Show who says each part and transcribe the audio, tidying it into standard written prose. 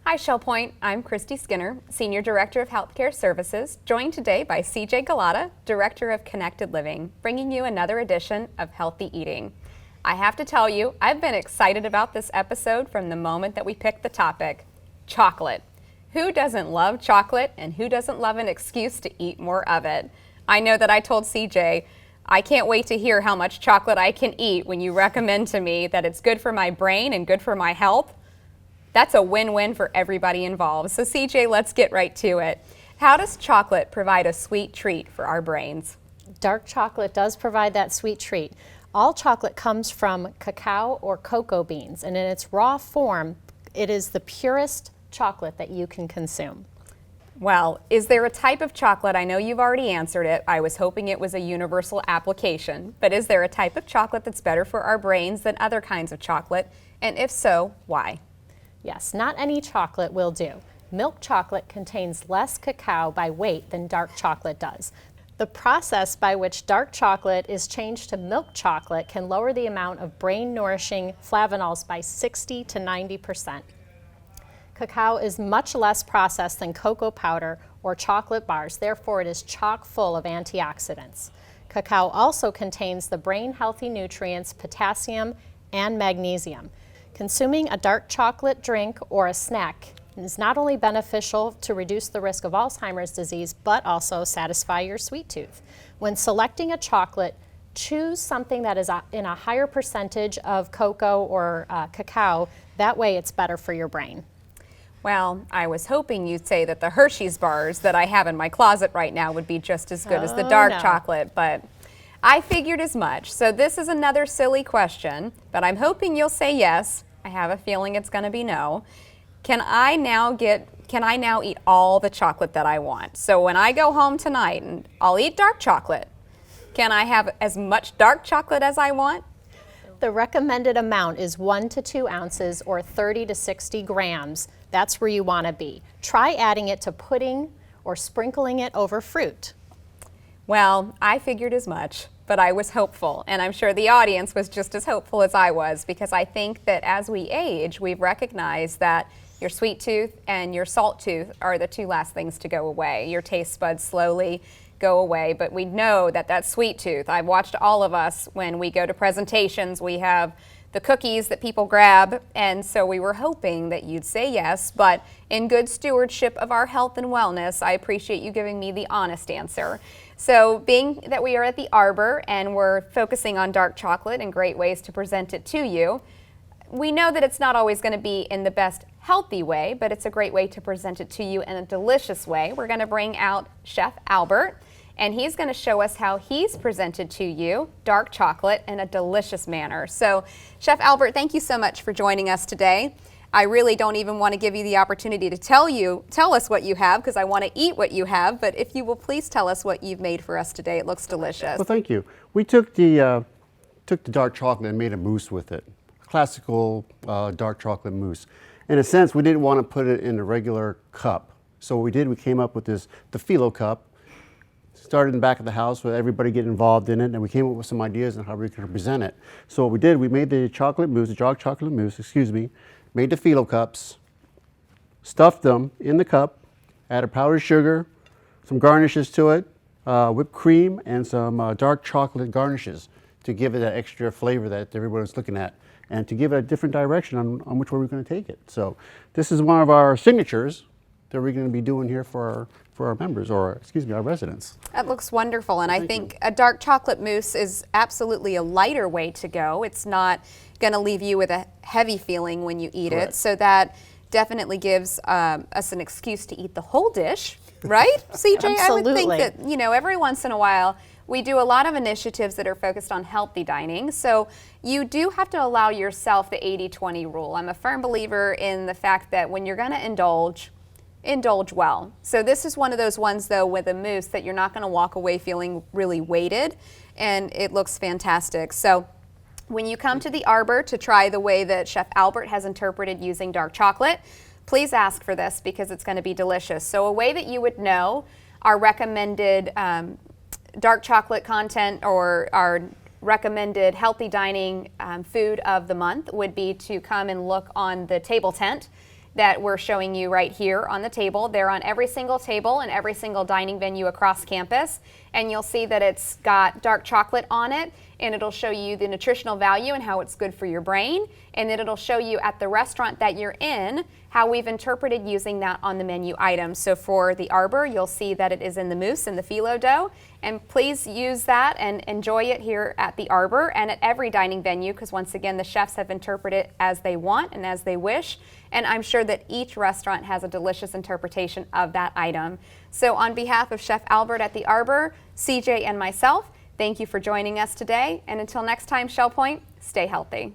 Speaker 1: Hi, Shell Point. I'm Christy Skinner, Senior Director of Healthcare Services, joined today by CJ Galata, Director of Connected Living, bringing you another edition of Healthy Eating. I have to tell you, I've been excited about this episode from the moment that we picked the topic, chocolate. Who doesn't love chocolate, and who doesn't love an excuse to eat more of it? I know that I told CJ, I can't wait to hear how much chocolate I can eat when you recommend to me that it's good for my brain and good for my health. That's a win-win for everybody involved. So CJ, let's get right to it. How does chocolate provide a sweet treat for our brains?
Speaker 2: Dark chocolate does provide that sweet treat. All chocolate comes from cacao or cocoa beans, and in its raw form, it is the purest chocolate that you can consume.
Speaker 1: Well, is there a type of chocolate? I know you've already answered it. I was hoping it was a universal application, but is there a type of chocolate that's better for our brains than other kinds of chocolate? And if so, why?
Speaker 2: Yes, not any chocolate will do. Milk chocolate contains less cacao by weight than dark chocolate does. The process by which dark chocolate is changed to milk chocolate can lower the amount of brain-nourishing flavonols by 60 to 90%. Cacao is much less processed than cocoa powder or chocolate bars, therefore it is chock full of antioxidants. Cacao also contains the brain-healthy nutrients potassium and magnesium. Consuming a dark chocolate drink or a snack is not only beneficial to reduce the risk of Alzheimer's disease, but also satisfy your sweet tooth. When selecting a chocolate, choose something that is in a higher percentage of cocoa or cacao. That way it's better for your brain.
Speaker 1: Well, I was hoping you'd say that the Hershey's bars that I have in my closet right now would be just as good as the dark chocolate, but I figured as much. So this is another silly question, but I'm hoping you'll say yes. I have a feeling it's going to be no. Can I now eat all the chocolate that I want? So when I go home tonight and I'll eat dark chocolate, can I have as much dark chocolate as I want?
Speaker 2: The recommended amount is 1 to 2 ounces or 30 to 60 grams. That's where you want to be. Try adding it to pudding or sprinkling it over fruit.
Speaker 1: Well, I figured as much, but I was hopeful, and I'm sure the audience was just as hopeful as I was, because I think that as we age, we've recognized that your sweet tooth and your salt tooth are the two last things to go away. Your taste buds slowly go away, but we know that that sweet tooth, I've watched all of us when we go to presentations, we have the cookies that people grab, and so we were hoping that you'd say yes, but in good stewardship of our health and wellness, I appreciate you giving me the honest answer. So being that we are at the Arbor and we're focusing on dark chocolate and great ways to present it to you, we know that it's not always going to be in the best healthy way, but it's a great way to present it to you in a delicious way. We're going to bring out Chef Albert, and he's going to show us how he's presented to you dark chocolate in a delicious manner. So Chef Albert, thank you so much for joining us today. I really don't even want to give you the opportunity to tell us what you have, because I want to eat what you have, but if you will please tell us what you've made for us today. It looks delicious.
Speaker 3: Well, thank you. We took the dark chocolate and made a mousse with it, classical dark chocolate mousse. In a sense, we didn't want to put it in a regular cup. So what we did, we came up with the Philo cup, started in the back of the house with everybody getting involved in it, and we came up with some ideas on how we could present it. So what we did, we made the chocolate mousse, the dark chocolate mousse, made the Philo cups, stuffed them in the cup, added powdered sugar, some garnishes to it, whipped cream, and some dark chocolate garnishes to give it that extra flavor that everyone was looking at, and to give it a different direction on which way we're going to take it. So this is one of our signatures that we're going to be doing here for our members, or our residents.
Speaker 1: That looks wonderful, and I think a dark chocolate mousse is absolutely a lighter way to go. It's not going to leave you with a heavy feeling when you eat it, so that definitely gives us an excuse to eat the whole dish, right, CJ?
Speaker 2: Absolutely.
Speaker 1: I would think that, every once in a while, we do a lot of initiatives that are focused on healthy dining, so you do have to allow yourself the 80-20 rule. I'm a firm believer in the fact that when you're going to indulge well. So this is one of those ones, though, with a mousse that you're not going to walk away feeling really weighted, and it looks fantastic. So when you come to the Arbor to try the way that Chef Albert has interpreted using dark chocolate, please ask for this because it's going to be delicious. So a way that you would know our recommended dark chocolate content or our recommended healthy dining food of the month would be to come and look on the table tent. that we're showing you right here on the table. They're on every single table in every single dining venue across campus. And you'll see that it's got dark chocolate on it, and it'll show you the nutritional value and how it's good for your brain. And then it'll show you at the restaurant that you're in how we've interpreted using that on the menu items. So for the Arbor, you'll see that it is in the mousse and the phyllo dough. And please use that and enjoy it here at the Arbor and at every dining venue, because once again, the chefs have interpreted it as they want and as they wish. And I'm sure that each restaurant has a delicious interpretation of that item. So on behalf of Chef Albert at the Arbor, CJ and myself, thank you for joining us today. And until next time, Shell Point, stay healthy.